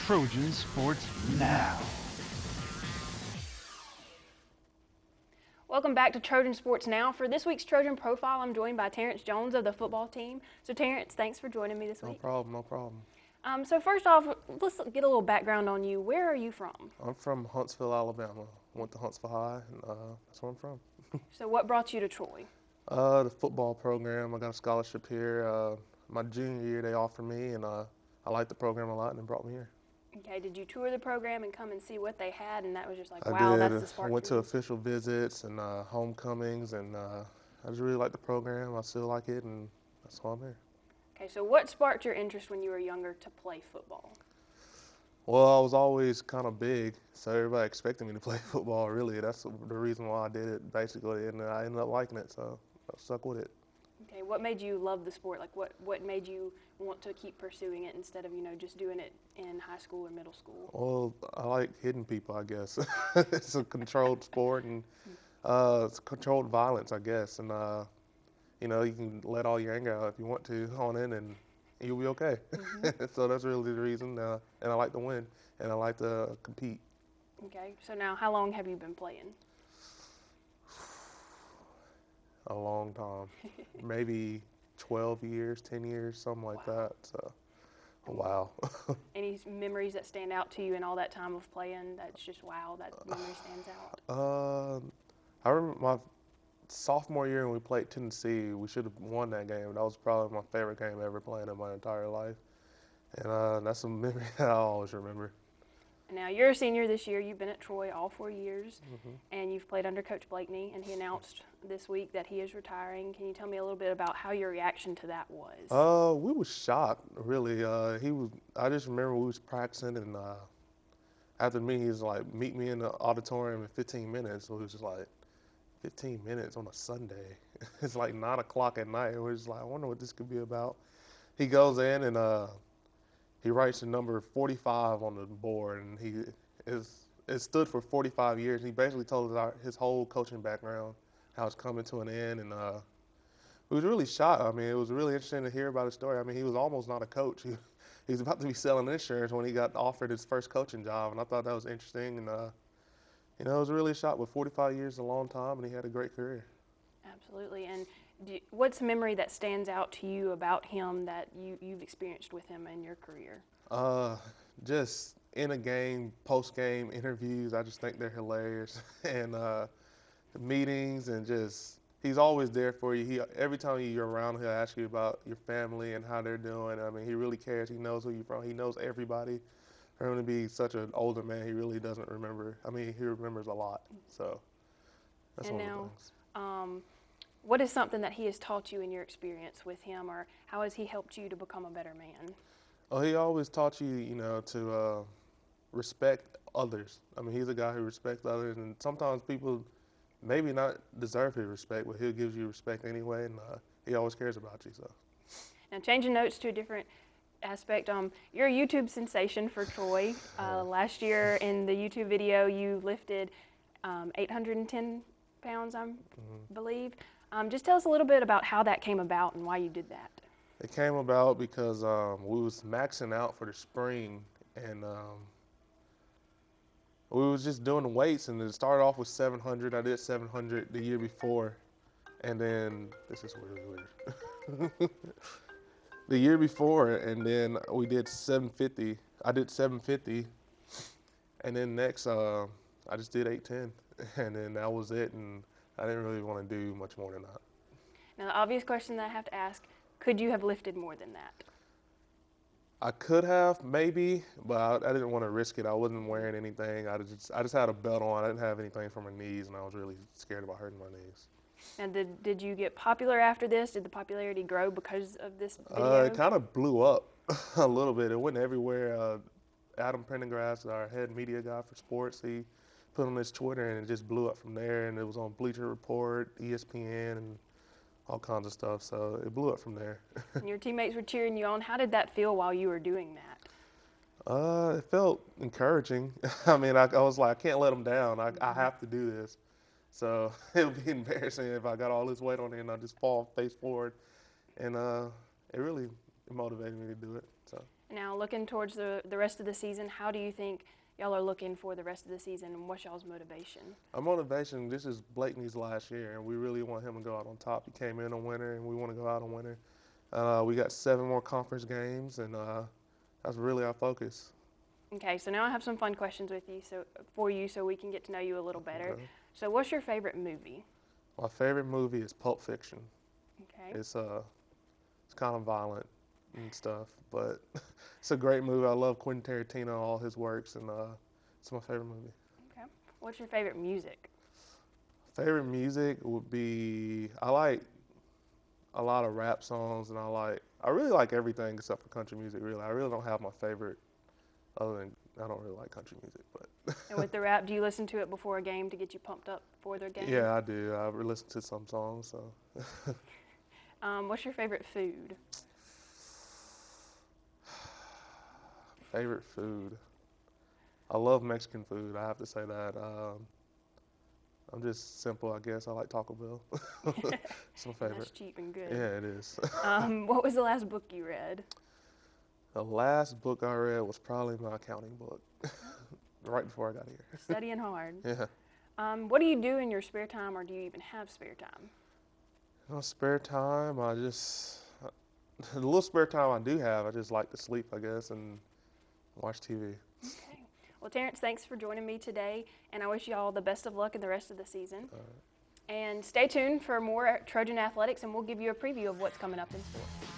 Trojan Sports Now. Welcome back to Trojan Sports Now. For this week's Trojan Profile, I'm joined by Terrence Jones of the football team. So Terrence, thanks for joining me this week. No problem. So first off, let's get a little background on you. Where are you from? I'm from Huntsville, Alabama. Went to Huntsville High, and that's where I'm from. So what brought you to Troy? The football program. I got a scholarship here. My junior year, they offered me, and I liked the program a lot, and it brought me here. Okay, did you tour the program and come and see what they had, and that was just like, I wow, did. that's the spark? I went to official visits and homecomings, and I just really liked the program. I still like it, and that's why I'm here. Okay, so what sparked your interest when you were younger to play football? Well, I was always kind of big, so everybody expected me to play football, really. That's the reason why I did it, basically, and I ended up liking it, so I stuck with it. Okay, what made you love the sport? Like, what made you want to keep pursuing it instead of, just doing it in high school or middle school? Well, I like hitting people, I guess. It's a controlled sport, and it's controlled violence, I guess, and you can let all your anger out if you want to on it, and you'll be okay. Mm-hmm. So that's really the reason, and I like to win, and I like to compete. Okay, so now how long have you been playing? A long time, maybe 12 years, 10 years, something like that. So, wow. Any memories that stand out to you in all that time of playing? That's just wow. That memory stands out. I remember my sophomore year when we played Tennessee. We should have won that game. That was probably my favorite game ever playing in my entire life, and that's a memory that I always remember. Now, you're a senior this year. You've been at Troy all 4 years, Mm-hmm. and you've played under Coach Blakeney, and he announced this week that he is retiring. Can you tell me a little bit about how your reaction to that was? We was shocked, really. I just remember we was practicing, and after me, he was like, meet me in the auditorium in 15 minutes. So it was just like, 15 minutes on a Sunday. It's like 9 o'clock at night. We're just like, I wonder what this could be about. He goes in, and he writes the number 45 on the board, and it stood for 45 years. He basically told us his whole coaching background, how it's coming to an end, and we was really shocked. I mean, it was really interesting to hear about his story. I mean, he was almost not a coach. He was about to be selling insurance when he got offered his first coaching job, and I thought that was interesting. And it was really a shock. But 45 years is a long time, and he had a great career. Absolutely. And what's a memory that stands out to you about him that you've experienced with him in your career? Just in a game, post-game interviews, I just think they're hilarious. And the meetings, and just, he's always there for you. Every time you're around, he'll ask you about your family and how they're doing. I mean, he really cares. He knows who you're from. He knows everybody. For him to be such an older man, he really doesn't remember. I mean, he remembers a lot. So that's and one now, of the things. What is something that he has taught you in your experience with him, or how has he helped you to become a better man? Oh, he always taught you, to respect others. I mean, he's a guy who respects others, and sometimes people maybe not deserve his respect, but he gives you respect anyway, and he always cares about you. So. Now, changing notes to a different aspect, you're a YouTube sensation for Troy. Last year in the YouTube video, you lifted 810 pounds, I believe. Just tell us a little bit about how that came about and why you did that. It came about because we was maxing out for the spring, and we was just doing the weights, and it started off with 700. I did 700 the year before, and then this is weird. The year before, and then we did 750. I did 750, and then next I just did 810, and then that was it, and I didn't really want to do much more than that. Now, the obvious question that I have to ask, could you have lifted more than that? I could have, maybe, but I didn't want to risk it. I wasn't wearing anything. I just had a belt on. I didn't have anything for my knees, and I was really scared about hurting my knees. And did you get popular after this? Did the popularity grow because of this video? It kind of blew up a little bit. It went everywhere. Adam Prendergrass, our head media guy for sports, he put on his Twitter, and it just blew up from there. And it was on Bleacher Report, ESPN, and all kinds of stuff. So it blew up from there. And your teammates were cheering you on. How did that feel while you were doing that? It felt encouraging. I mean, I was like, I can't let them down. I have to do this. So it would be embarrassing if I got all this weight on it and I just fall face forward. And it really motivated me to do it. So. Now, looking towards the rest of the season, how do you think y'all are looking for the rest of the season, and what's y'all's motivation? Our motivation, this is Blakeney's last year, and we really want him to go out on top. He came in a winner, and we want to go out a winner. We got 7 more conference games, and that's really our focus. Okay, so now I have some fun questions with you, so we can get to know you a little better. Okay. So, what's your favorite movie? My favorite movie is Pulp Fiction. Okay. It's kind of violent and stuff, but it's a great movie. I love Quentin Tarantino, all his works, and it's my favorite movie. Okay. What's your favorite music? Favorite music would be, I like a lot of rap songs, and I really like everything except for country music, really. I really don't have my favorite, other than I don't really like country music, but. And with the rap, do you listen to it before a game to get you pumped up for their game? Yeah, I do. I listen to some songs, so. What's your favorite food? Favorite food. I love Mexican food, I have to say that. I'm just simple, I guess. I like Taco Bell. It's my favorite. That's cheap and good. Yeah, it is. What was the last book you read? The last book I read was probably my accounting book, right before I got here. Studying hard. Yeah. What do you do in your spare time, or do you even have spare time? No spare time, the little spare time I do have, I just like to sleep, I guess, and watch TV. Okay. Well, Terrence, thanks for joining me today, and I wish you all the best of luck in the rest of the season. All right. And stay tuned for more Trojan Athletics, and we'll give you a preview of what's coming up in sports.